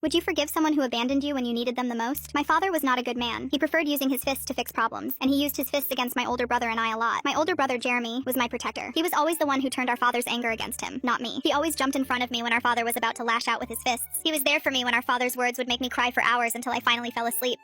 Would you forgive someone who abandoned you when you needed them the most? My father was not a good man. He preferred using his fists to fix problems, and he used his fists against my older brother and I a lot. My older brother, Jeremy, was my protector. He was always the one who turned our father's anger against him, not me. He always jumped in front of me when our father was about to lash out with his fists. He was there for me when our father's words would make me cry for hours until I finally fell asleep.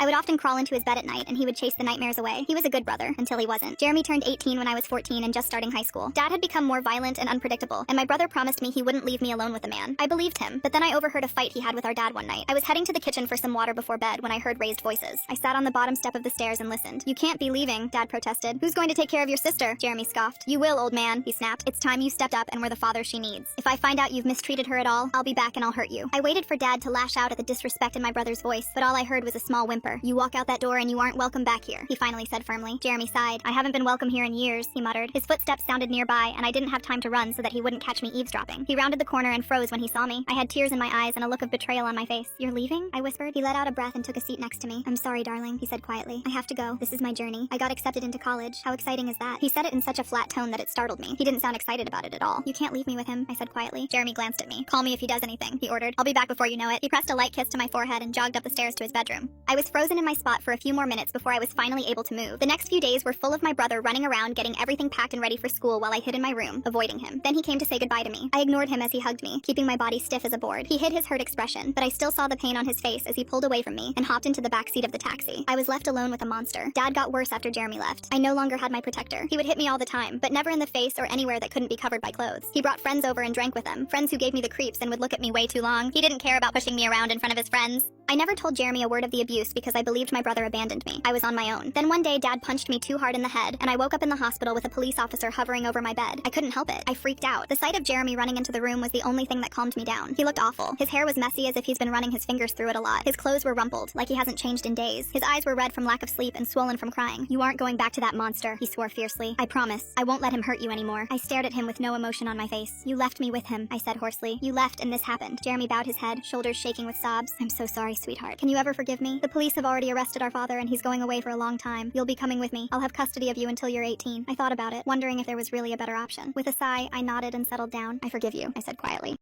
I would often crawl into his bed at night, and he would chase the nightmares away. He was a good brother, until he wasn't. Jeremy turned 18 when I was 14 and just starting high school. Dad had become more violent and unpredictable, and my brother promised me he wouldn't leave me alone with the man. I believed him, but then I overheard a fight he had with our dad one night. I was heading to the kitchen for some water before bed when I heard raised voices. I sat on the bottom step of the stairs and listened. "You can't be leaving," Dad protested. "Who's going to take care of your sister?" Jeremy scoffed. "You will, old man," he snapped. "It's time you stepped up and were the father she needs. If I find out you've mistreated her at all, I'll be back and I'll hurt you." I waited for Dad to lash out at the disrespect in my brother's voice, but all I heard was a small whimper. "You walk out that door and you aren't welcome back here," he finally said firmly. Jeremy sighed. "I haven't been welcome here in years," he muttered. His footsteps sounded nearby, and I didn't have time to run so that he wouldn't catch me eavesdropping. He rounded the corner and froze when he saw me. I had tears in my eyes and a look of betrayal on my face. "You're leaving?" I whispered. He let out a breath and took a seat next to me. "I'm sorry, darling," he said quietly. "I have to go. This is my journey. I got accepted into college. How exciting is that?" He said it in such a flat tone that it startled me. He didn't sound excited about it at all. "You can't leave me with him," I said quietly. Jeremy glanced at me. "Call me if he does anything," he ordered. "I'll be back before you know it." He pressed a light kiss to my forehead and jogged up the stairs to his bedroom. I was frozen in my spot for a few more minutes before I was finally able to move. The next few days were full of my brother running around getting everything packed and ready for school while I hid in my room, avoiding him. Then he came to say goodbye to me. I ignored him as he hugged me, keeping my body stiff as a board. He hid his hurt expression, but I still saw the pain on his face as he pulled away from me and hopped into the back seat of the taxi. I was left alone with a monster. Dad got worse after Jeremy left. I no longer had my protector. He would hit me all the time, but never in the face or anywhere that couldn't be covered by clothes. He brought friends over and drank with them, friends who gave me the creeps and would look at me way too long. He didn't care about pushing me around in front of his friends. I never told Jeremy a word of the abuse because I believed my brother abandoned me. I was on my own. Then one day Dad punched me too hard in the head, and I woke up in the hospital with a police officer hovering over my bed. I couldn't help it. I freaked out. The sight of Jeremy running into the room was the only thing that calmed me down. He looked awful. His hair was messy as if he's been running his fingers through it a lot. His clothes were rumpled, like he hasn't changed in days. His eyes were red from lack of sleep and swollen from crying. "You aren't going back to that monster," he swore fiercely. "I promise. I won't let him hurt you anymore." I stared at him with no emotion on my face. "You left me with him," I said hoarsely. "You left and this happened." Jeremy bowed his head, shoulders shaking with sobs. "I'm so sorry, sweetheart. Can you ever forgive me? The police have already arrested our father and he's going away for a long time. You'll be coming with me. I'll have custody of you until you're 18. I thought about it, wondering if there was really a better option. With a sigh, I nodded and settled down. "I forgive you," I said quietly.